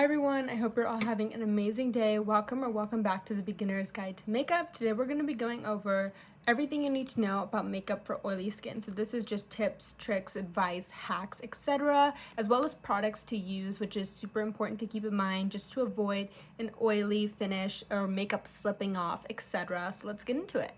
Hi everyone, I hope you're all having an amazing day. Welcome back to the Beginner's Guide to Makeup. Today we're going to be going over everything you need to know about makeup for oily skin. So this is just tips, tricks, advice, hacks, etc., as well as products to use, which is super important to keep in mind just to avoid an oily finish or makeup slipping off, etc. So let's get into it.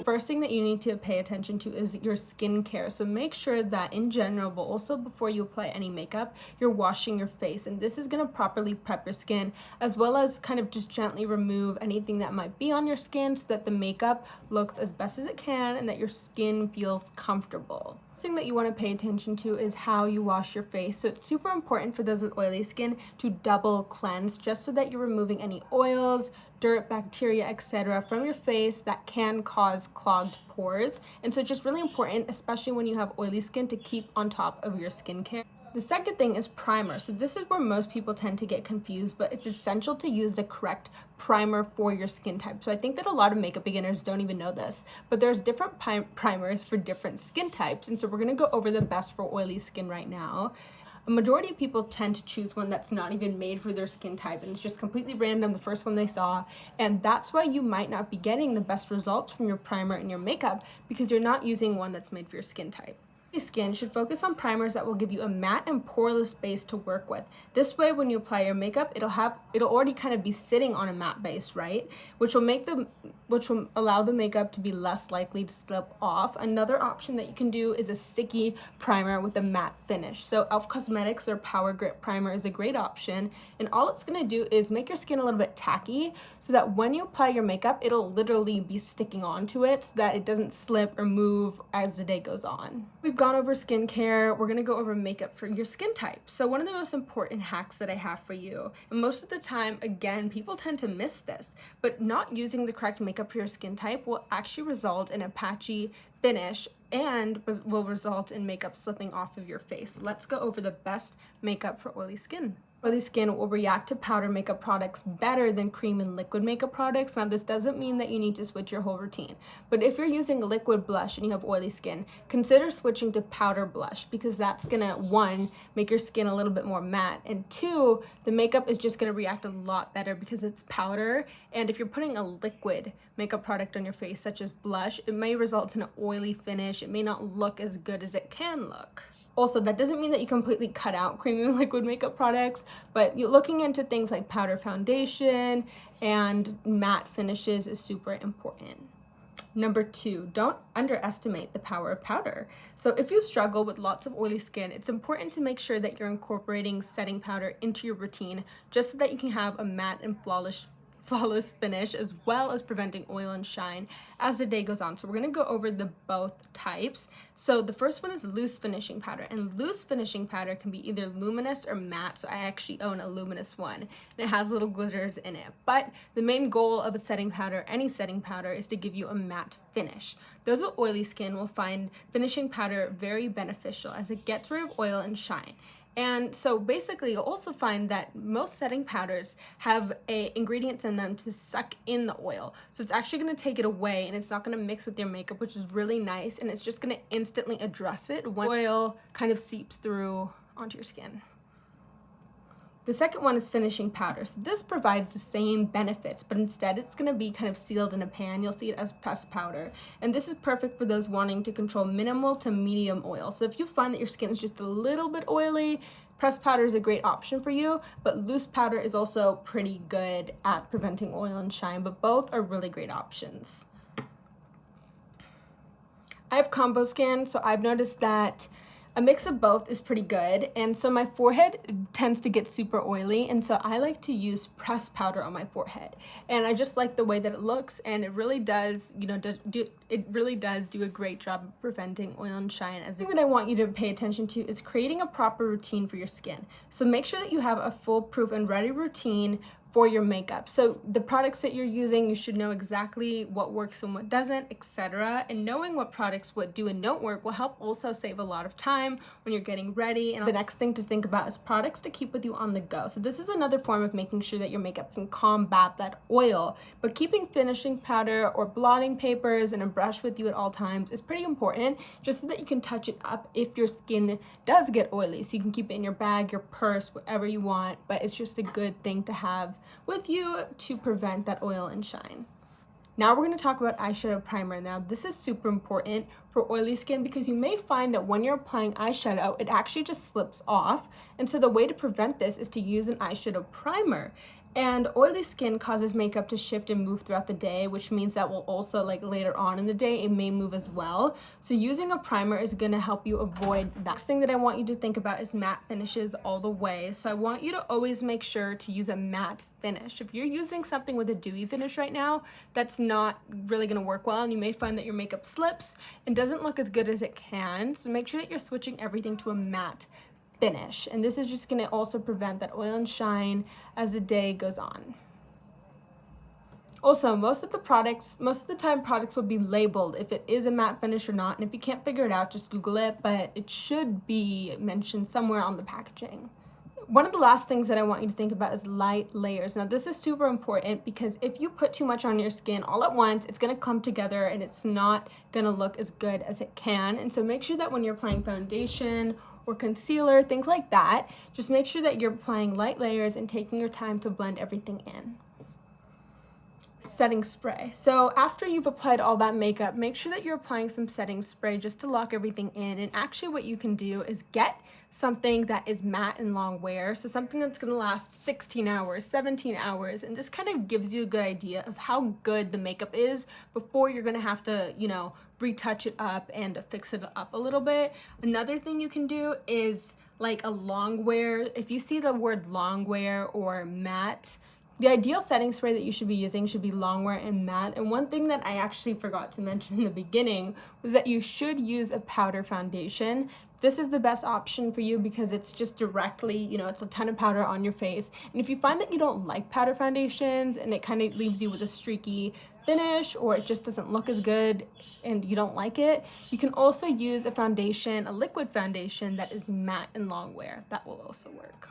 First thing that you need to pay attention to is your skincare. So make sure that in general, but also before you apply any makeup, you're washing your face. And this is going to properly prep your skin, as well as kind of just gently remove anything that might be on your skin so that the makeup looks as best as it can and that your skin feels comfortable. Thing that you want to pay attention to is how you wash your face. So it's super important for those with oily skin to double cleanse, just so that you're removing any oils, dirt, bacteria, etc. from your face that can cause clogged pores. And so it's just really important, especially when you have oily skin, to keep on top of your skincare. The second thing is primer. So this is where most people tend to get confused, but it's essential to use the correct primer for your skin type. So I think that a lot of makeup beginners don't even know this, but there's different primers for different skin types. And so we're gonna go over the best for oily skin right now. A majority of people tend to choose one that's not even made for their skin type, and it's just completely random, the first one they saw, and that's why you might not be getting the best results from your primer and your makeup, because you're not using one that's made for your skin type. Skin should focus on primers that will give you a matte and poreless base to work with. This way, when you apply your makeup, it'll already kind of be sitting on a matte base, right? Which will allow the makeup to be less likely to slip off. Another option that you can do is a sticky primer with a matte finish. So e.l.f. Cosmetics, their Power Grip Primer is a great option, and all it's gonna do is make your skin a little bit tacky so that when you apply your makeup, it'll literally be sticking onto it so that it doesn't slip or move as the day goes on. We've gone over skincare, we're gonna go over makeup for your skin type. So one of the most important hacks that I have for you, and most of the time, again, people tend to miss this, but not using the correct makeup for your skin type will actually result in a patchy finish and will result in makeup slipping off of your face. Let's go over the best makeup for oily skin. Oily skin will react to powder makeup products better than cream and liquid makeup products. Now, this doesn't mean that you need to switch your whole routine, but if you're using a liquid blush and you have oily skin, consider switching to powder blush, because that's gonna, one, make your skin a little bit more matte, and two, the makeup is just gonna react a lot better because it's powder. And if you're putting a liquid makeup product on your face, such as blush, it may result in an oily finish. It may not look as good as it can look. Also, that doesn't mean that you completely cut out creamy and liquid makeup products, but looking into things like powder foundation and matte finishes is super important. Number 2, don't underestimate the power of powder. So if you struggle with lots of oily skin, it's important to make sure that you're incorporating setting powder into your routine, just so that you can have a matte and flawless finish, as well as preventing oil and shine as the day goes on. So we're going to go over the both types. So the first one is loose finishing powder, and loose finishing powder can be either luminous or matte. So I actually own a luminous one, and it has little glitters in it. But the main goal of a setting powder, any setting powder, is to give you a matte finish. Those with oily skin will find finishing powder very beneficial, as it gets rid of oil and shine. And so basically, you'll also find that most setting powders have ingredients in them to suck in the oil. So it's actually going to take it away, and it's not going to mix with your makeup, which is really nice. And it's just going to instantly address it when oil kind of seeps through onto your skin. The second one is finishing powder. So this provides the same benefits, but instead it's going to be kind of sealed in a pan. You'll see it as pressed powder. And this is perfect for those wanting to control minimal to medium oil. So if you find that your skin is just a little bit oily, pressed powder is a great option for you, but loose powder is also pretty good at preventing oil and shine, but both are really great options. I have combo skin, so I've noticed that a mix of both is pretty good, and so my forehead tends to get super oily, and so I like to use pressed powder on my forehead, and I just like the way that it looks, and it really does, do a great job of preventing oil and shine. The thing that I want you to pay attention to is creating a proper routine for your skin. So make sure that you have a foolproof and ready routine for your makeup. So the products that you're using, you should know exactly what works and what doesn't, etc. And knowing what products would do and don't work will help also save a lot of time when you're getting ready. And the next thing to think about is products to keep with you on the go. So this is another form of making sure that your makeup can combat that oil, but keeping finishing powder or blotting papers and a brush with you at all times is pretty important, just so that you can touch it up if your skin does get oily. So you can keep it in your bag, your purse, whatever you want, but it's just a good thing to have with you to prevent that oil and shine. Now we're going to talk about eyeshadow primer. Now this is super important for oily skin because you may find that when you're applying eyeshadow, it actually just slips off. And so the way to prevent this is to use an eyeshadow primer. And oily skin causes makeup to shift and move throughout the day, which means that will also, like, later on in the day, it may move as well. So using a primer is going to help you avoid that. Next thing that I want you to think about is matte finishes all the way. So I want you to always make sure to use a matte finish. If you're using something with a dewy finish right now, that's not really going to work well, and you may find that your makeup slips and doesn't look as good as it can. So make sure that you're switching everything to a matte finish, and this is just going to also prevent that oil and shine as the day goes on. Also, most of the time products will be labeled if it is a matte finish or not, and if you can't figure it out, just Google it, but it should be mentioned somewhere on the packaging. One of the last things that I want you to think about is light layers. Now this is super important because if you put too much on your skin all at once, it's going to clump together and it's not going to look as good as it can. And so make sure that when you're applying foundation or concealer, things like that, just make sure that you're applying light layers and taking your time to blend everything in. Setting spray. So after you've applied all that makeup, make sure that you're applying some setting spray just to lock everything in. And actually what you can do is get something that is matte and long wear. So something that's going to last 16 hours, 17 hours. And this kind of gives you a good idea of how good the makeup is before you're going to have to, retouch it up and fix it up a little bit. Another thing you can do is like a long wear. If you see the word long wear or matte, the ideal setting spray that you should be using should be long wear and matte. And one thing that I actually forgot to mention in the beginning was that you should use a powder foundation. This is the best option for you because it's just directly, it's a ton of powder on your face. And if you find that you don't like powder foundations and it kind of leaves you with a streaky finish, or it just doesn't look as good and you don't like it, you can also use a liquid foundation that is matte and long wear. That will also work.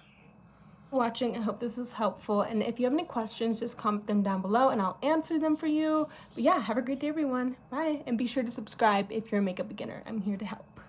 Watching. I hope this is helpful, and if you have any questions, just comment them down below and I'll answer them for you. But yeah, have a great day everyone. Bye, and be sure to subscribe if you're a makeup beginner. I'm here to help.